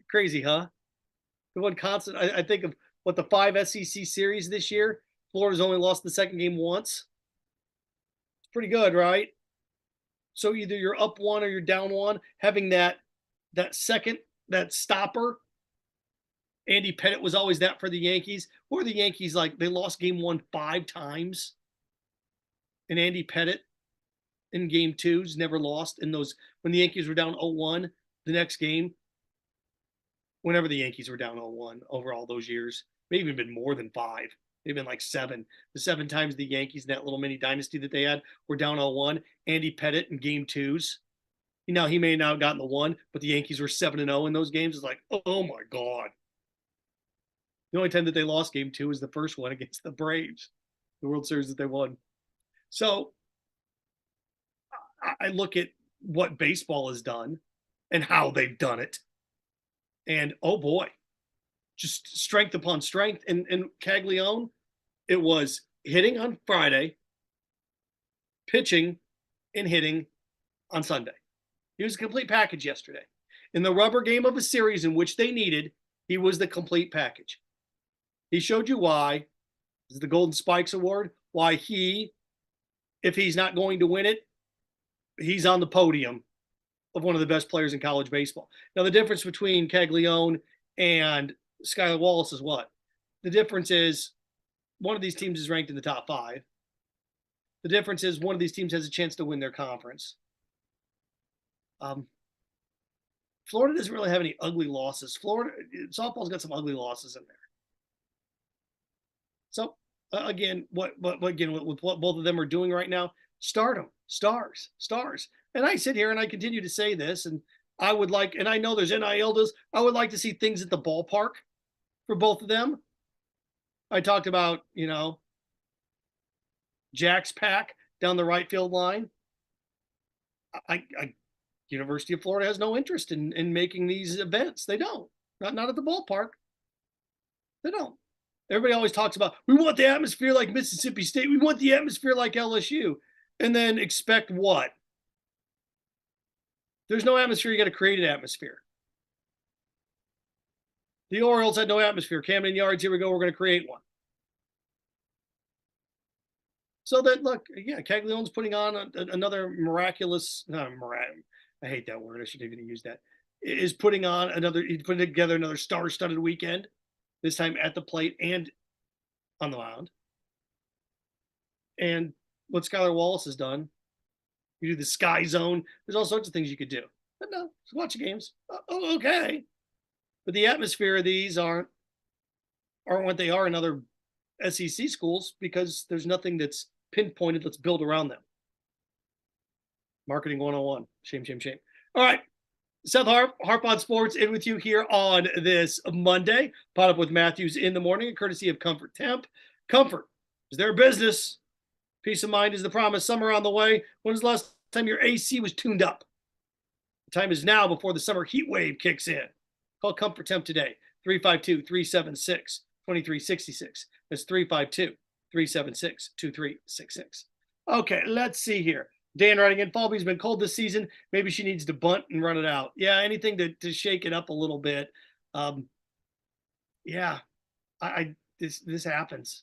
Crazy, huh? The one constant, I think of what the 5 SEC series this year, Florida's only lost the second game once. It's pretty good, right? So either you're up 1 or you're down 1. Having that second, that stopper. Andy Pettit was always that for the Yankees. Or the Yankees, like, they lost game 1 5 times. And Andy Pettit in game 2's never lost in those, when the Yankees were down 0-1 the next game. Whenever the Yankees were down 0-1 over all those years, maybe even been more than 5. They've been like 7. The 7 times the Yankees in that little mini dynasty that they had were down 0-1. Andy Pettit in game 2's. He may not have gotten the 1, but the Yankees were 7-0 in those games. It's like, oh my God. The only time that they lost game 2 was the first one against the Braves, the World Series that they won. So I look at what baseball has done and how they've done it. And oh boy, just strength upon strength. And Caglione, it was hitting on Friday, pitching and hitting on Sunday. He was a complete package yesterday. In the rubber game of a series in which they needed, he was the complete package. He showed you why. This is the Golden Spikes Award. Why he, if he's not going to win it, he's on the podium of one of the best players in college baseball. Now, the difference between Caglione and Skylar Wallace is what? The difference is one of these teams is ranked in the top 5. The difference is one of these teams has a chance to win their conference. Florida doesn't really have any ugly losses. Florida softball's got some ugly losses in there. So again, what both of them are doing right now, stardom, stars. And I sit here and I continue to say this, and I would like, and I know there's NIL deals, I would like to see things at the ballpark for both of them. I talked about, Jack's pack down the right field line. University of Florida has no interest in making these events. They don't. Not at the ballpark. They don't. Everybody always talks about, we want the atmosphere like Mississippi State. We want the atmosphere like LSU. And then expect what? There's no atmosphere. You got to create an atmosphere. The Orioles had no atmosphere. Camden Yards, here we go. We're going to create one. So that, look, yeah, Caglione's putting on another miraculous, I hate that word. I shouldn't even use that. He's putting together another star-studded weekend, this time at the plate and on the mound. And what Skylar Wallace has done, you do the Sky Zone. There's all sorts of things you could do. But no, just watch the games. Oh, okay. But the atmosphere of these aren't what they are in other SEC schools because there's nothing that's pinpointed. Let's build around them. Marketing 101. Shame. All right. Seth Harp on Sports, in with you here on this Monday. PodUp with Matthews in the morning, courtesy of Comfort Temp. Comfort is their business. Peace of mind is the promise. Summer on the way. When was the last time your AC was tuned up? The time is now before the summer heat wave kicks in. Call Comfort Temp today. 352-376-2366. That's 352-376-2366. Okay, let's see here. Dan writing in, Falby's been cold this season. Maybe she needs to bunt and run it out. Yeah, anything to shake it up a little bit. Yeah, this happens.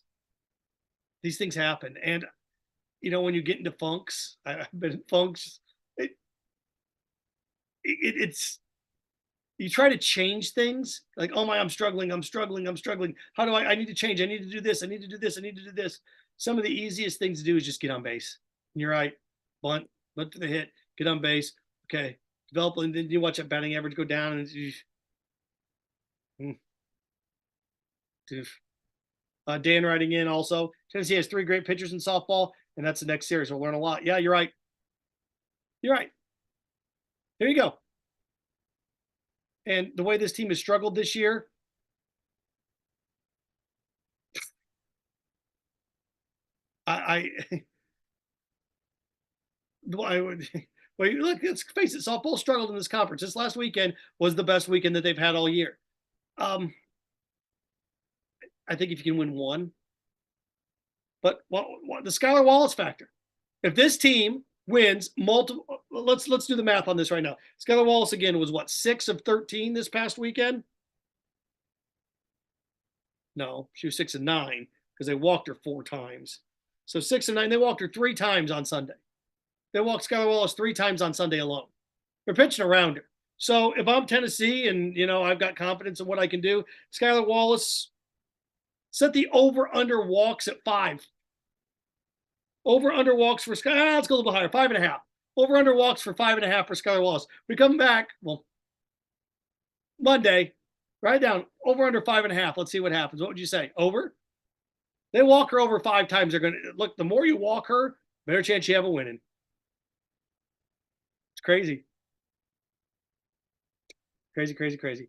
These things happen. And, when you get into funks, I've been in funks, it's you try to change things like, oh my, I'm struggling. How do I need to change? I need to do this. I need to do this. Some of the easiest things to do is just get on base. And you're right. Bunt for the hit, get on base. Okay. Develop, and then you watch that batting average go down and Dan writing in also. Tennessee has 3 great pitchers in softball, and that's the next series. We'll learn a lot. Yeah, you're right. There you go. And the way this team has struggled this year, Well, let's face it, softball struggled in this conference. This last weekend was the best weekend that they've had all year. I think if you can win one, but the Skylar Wallace factor. If this team wins multiple, let's do the math on this right now. Skylar Wallace again was 6 of 13 this past weekend. No, she was 6 of 9 because they walked her 4 times. So 6 of 9, they walked her 3 times on Sunday. They walked Skylar Wallace 3 times on Sunday alone. They're pitching around her. So if I'm Tennessee and, I've got confidence in what I can do, Skylar Wallace set the over-under walks at 5. Over-under walks for Skylar. Let's go a little bit higher, 5.5. Over-under walks for 5.5 for Skylar Wallace. We come back, Monday, write down over-under 5.5. Let's see what happens. What would you say? Over? They walk her over 5 times. They're going to look. The more you walk her, better chance you have of winning. It's crazy. Crazy.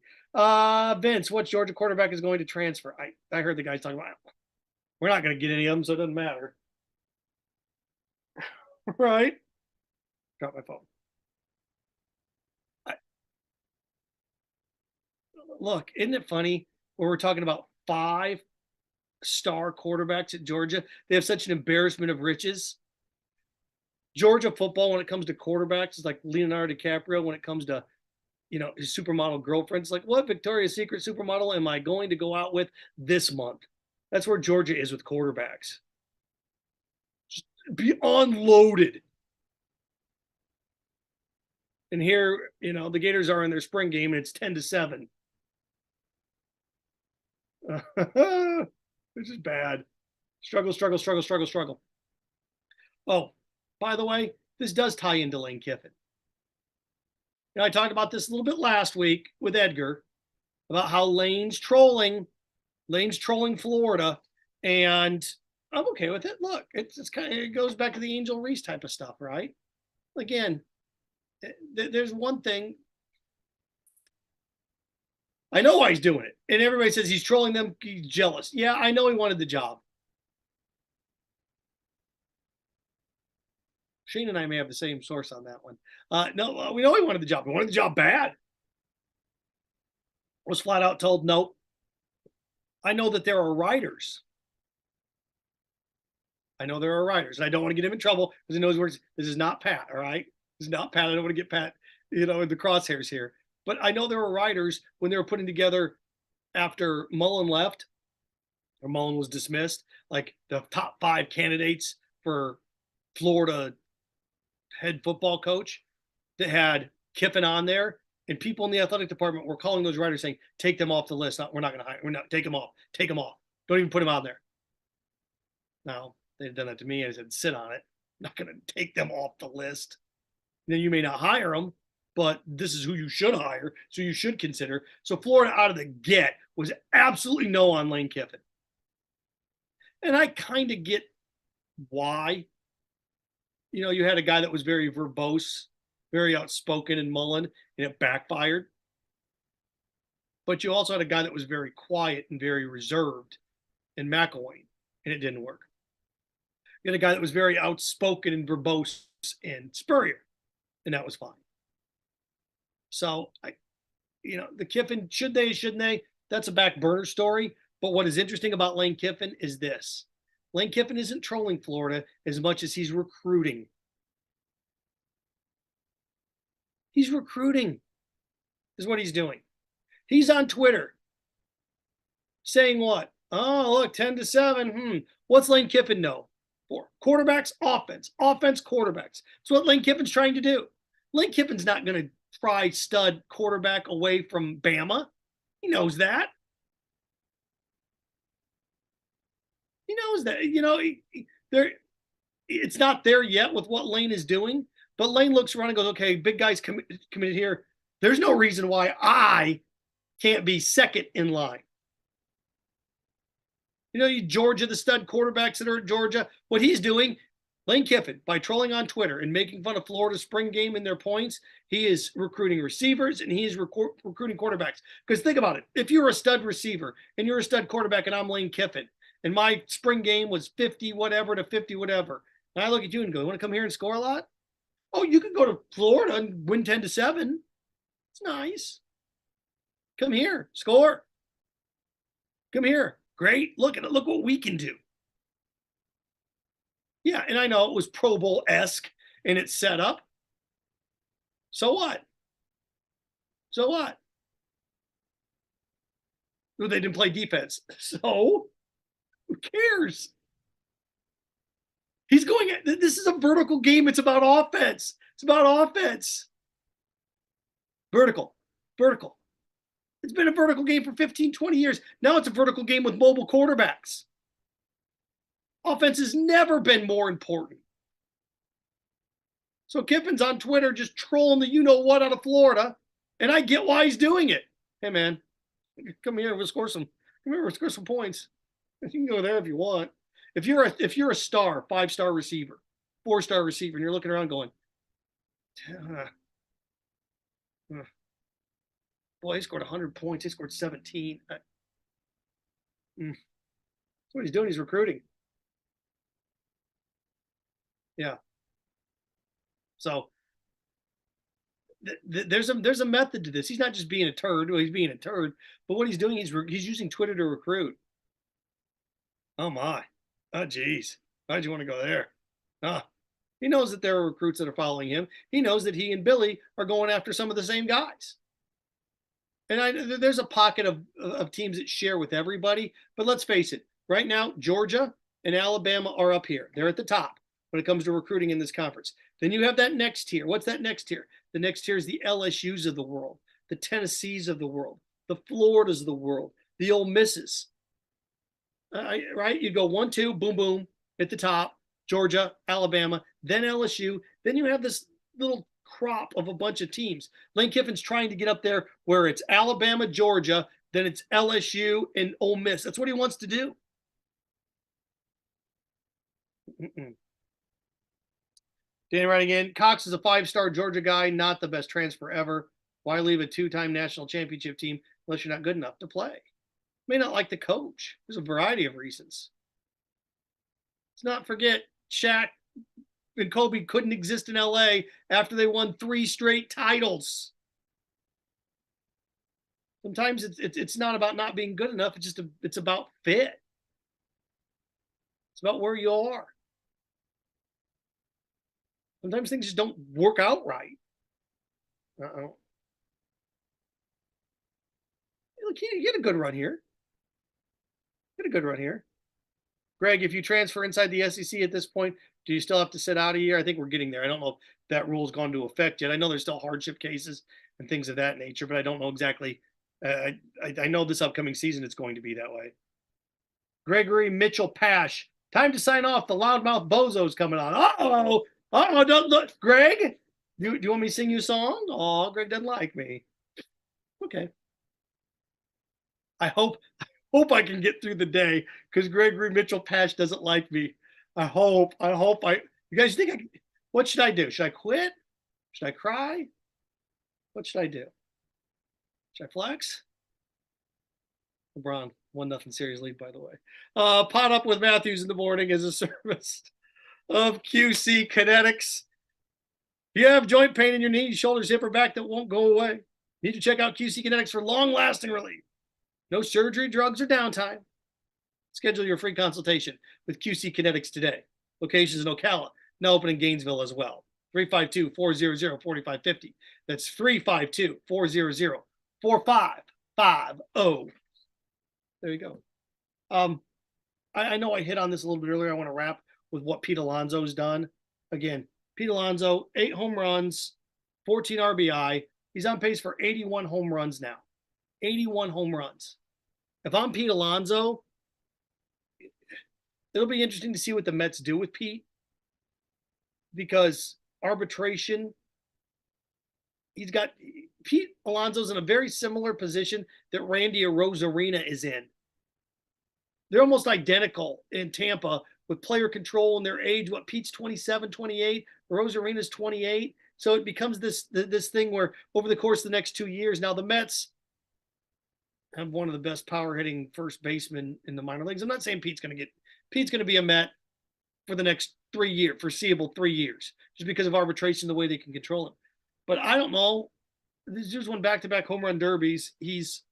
Vince, what Georgia quarterback is going to transfer? I heard the guys talking about it. We're not going to get any of them, so it doesn't matter. Right? Drop my phone. Look, isn't it funny when we're talking about 5-star quarterbacks at Georgia? They have such an embarrassment of riches. Georgia football, when it comes to quarterbacks, is like Leonardo DiCaprio when it comes to his supermodel girlfriends. Like, what Victoria's Secret supermodel am I going to go out with this month? That's where Georgia is with quarterbacks. Just beyond loaded. And here, the Gators are in their spring game, and it's 10-7. This is bad. Struggle. Oh, by the way, this does tie into Lane Kiffin. I talked about this a little bit last week with Edgar about how Lane's trolling Florida, and I'm okay with it. Look, it's kind of, it goes back to the Angel Reese type of stuff, right? Again, there's one thing. I know why he's doing it, and everybody says he's trolling them. He's jealous. Yeah, I know he wanted the job. Shane and I may have the same source on that one. No, we know he wanted the job. He wanted the job bad. Was flat out told, nope. I know that there are writers. And I don't want to get him in trouble because he knows where this is not Pat, all right? This is not Pat. I don't want to get Pat, in the crosshairs here. But I know there were writers when they were putting together after Mullen left, or Mullen was dismissed, like the top 5 candidates for Florida head football coach, that had Kiffin on there, and people in the athletic department were calling those writers saying, take them off the list. We're not going to hire. We're not, take them off. Don't even put them on there. Now, they'd done that to me. I said, sit on it. I'm not going to take them off the list. Then you may not hire them, but this is who you should hire, so you should consider. So Florida out of the get was absolutely no on Lane Kiffin. And I kind of get why. You had a guy that was very verbose, very outspoken in Mullen, and it backfired. But you also had a guy that was very quiet and very reserved in McElwain, and it didn't work. You had a guy that was very outspoken and verbose in Spurrier, and that was fine. So, the Kiffin, should they, shouldn't they? That's a back burner story. But what is interesting about Lane Kiffin is this. Lane Kiffin isn't trolling Florida as much as he's recruiting. He's recruiting is what he's doing. He's on Twitter saying what? Oh, look, 10-7. What's Lane Kiffin know? For quarterbacks, offense, quarterbacks. That's what Lane Kiffin's trying to do. Lane Kiffin's not going to try stud quarterback away from Bama. He knows that. He knows that, it's not there yet with what Lane is doing, but Lane looks around and goes, okay, big guys committed here. There's no reason why I can't be second in line. Georgia, the stud quarterbacks that are at Georgia, what he's doing, Lane Kiffin, by trolling on Twitter and making fun of Florida's spring game and their points, he is recruiting receivers and he is recruiting quarterbacks. Because think about it. If you're a stud receiver and you're a stud quarterback and I'm Lane Kiffin, and my spring game was 50 whatever to 50 whatever. And I look at you and go, you want to come here and score a lot? Oh, you could go to Florida and win 10-7. It's nice. Come here, score. Come here. Great. Look what we can do. Yeah, and I know it was Pro Bowl-esque in its setup. So what? So what? Well, they didn't play defense. So who cares? He's going – this is a vertical game. It's about offense. It's about offense. Vertical. It's been a vertical game for 15, 20 years. Now it's a vertical game with mobile quarterbacks. Offense has never been more important. So Kiffin's on Twitter just trolling the you-know-what out of Florida, and I get why he's doing it. Hey, man, come here. We'll score some points. You can go there if you want. If you're a star, 5-star receiver, 4-star receiver, and you're looking around going, boy, he scored 100 points. He scored 17. That's what he's doing. He's recruiting. Yeah. So there's a method to this. He's not just being a turd. Well, he's being a turd, but what he's doing, he's using Twitter to recruit. Oh my. Oh geez. Why'd you want to go there? He knows that there are recruits that are following him. He knows that he and Billy are going after some of the same guys. And there's a pocket of teams that share with everybody, but let's face it. Right now, Georgia and Alabama are up here. They're at the top when it comes to recruiting in this conference. Then you have that next tier. What's that next tier? The next tier is the LSUs of the world, the Tennessees of the world, the Floridas of the world, the Ole Misses. Right? You go 1, 2, boom, boom, at the top, Georgia, Alabama, then LSU. Then you have this little crop of a bunch of teams. Lane Kiffin's trying to get up there where it's Alabama, Georgia, then it's LSU and Ole Miss. That's what he wants to do. Danny writing in, Cox is a 5-star Georgia guy, not the best transfer ever. Why leave a 2-time national championship team unless you're not good enough to play? May not like the coach. There's a variety of reasons. Let's not forget Shaq and Kobe couldn't exist in LA after they won 3 straight titles. Sometimes it's not about not being good enough. It's about fit. It's about where you are. Sometimes things just don't work out right. Look, he had a good run here. Greg, if you transfer inside the SEC at this point, do you still have to sit out a year? I think we're getting there. I don't know if that rule's gone into effect yet. I know there's still hardship cases and things of that nature, but I don't know exactly. I know this upcoming season it's going to be that way. Gregory Mitchell Pash, time to sign off. The loudmouth bozo's coming on. Don't look, Greg. Do you want me to sing you a song? Oh, Greg doesn't like me. Okay. I hope I can get through the day because Gregory Mitchell Pash doesn't like me. I hope you guys think what should I do? Should I quit? Should I cry? What should I do? Should I flex? LeBron, 1-0 series lead, by the way. PodUp with Matthews in the morning is a service of QC Kinetics. If you have joint pain in your knees, shoulders, hip, or back that won't go away, you need to check out QC Kinetics for long-lasting relief. No surgery, drugs, or downtime. Schedule your free consultation with QC Kinetics today. Locations in Ocala, now open in Gainesville as well. 352-400-4550. That's 352-400-4550. There you go. I know I hit on this a little bit earlier. I want to wrap with what Pete Alonso's done. Again, Pete Alonso, 8 home runs, 14 RBI. He's on pace for 81 home runs now. 81 home runs. If I'm Pete Alonso, it'll be interesting to see what the Mets do with Pete because arbitration, Pete Alonso's in a very similar position that Randy Arozarena is in. They're almost identical in Tampa with player control and their age. What, Pete's 27, 28, Arozarena's 28. So it becomes this thing where over the course of the next 2 years, now the Mets have one of the best power hitting first basemen in the minor leagues. I'm not saying Pete's going to be a Met. for the next foreseeable 3 years, just because of arbitration, the way they can control him. But I don't know. This just won back-to-back home run derbies. He's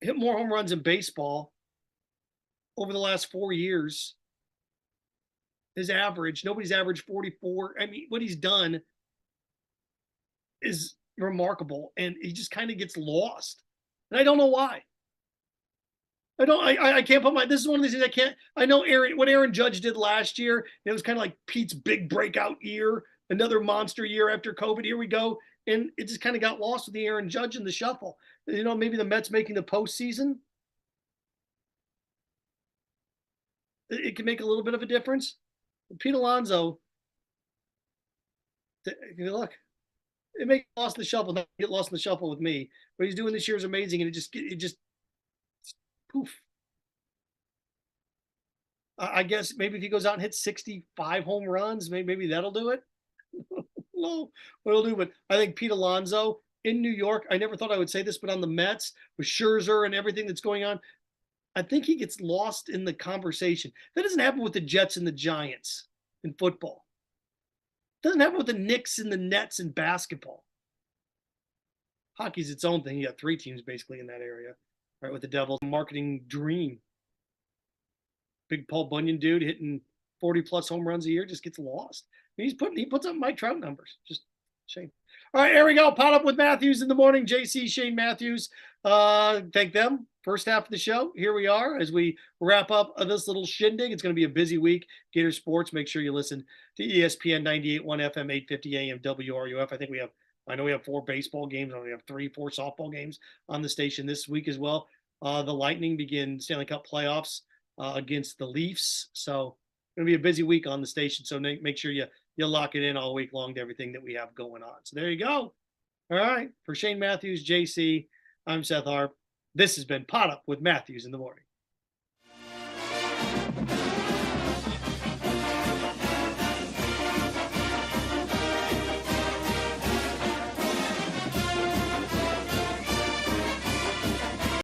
hit more home runs in baseball over the last 4 years. His average, nobody's averaged 44. I mean, what he's done is remarkable, and he just kind of gets lost. And I don't know why. I can't put this is one of these things I know what Aaron Judge did last year. It was kind of like Pete's big breakout year, another monster year after COVID. Here we go. And it just kind of got lost with the Aaron Judge in the shuffle. Maybe the Mets making the postseason. It can make a little bit of a difference. Pete Alonso, look, it may get lost in the shuffle, not get lost in the shuffle with me. What he's doing this year is amazing, and it just poof. I guess maybe if he goes out and hits 65 home runs, maybe that'll do it. No, what it'll do. But I think Pete Alonso in New York, I never thought I would say this, but on the Mets with Scherzer and everything that's going on, I think he gets lost in the conversation. That doesn't happen with the Jets and the Giants in football. It doesn't happen with the Knicks and the Nets in basketball. Hockey's its own thing. You got 3 teams basically in that area, right? With the Devils, marketing dream. Big Paul Bunyan dude hitting 40+ home runs a year just gets lost. I mean, he puts up Mike Trout numbers. Just shame. All right, here we go. PodUp with Matthews in the morning. JC, Shane Matthews. Thank them. First half of the show. Here we are as we wrap up this little shindig. It's going to be a busy week. Gator Sports. Make sure you listen to ESPN 98.1 FM, 850 AM, WRUF. I know we have 4 baseball games. We have 3, 4 softball games on the station this week as well. The Lightning begin Stanley Cup playoffs against the Leafs. So it's going to be a busy week on the station. So make sure you lock it in all week long to everything that we have going on. So there you go. All right. For Shane Matthews, JC, I'm Seth Harp. This has been PodUp with Matthews in the morning.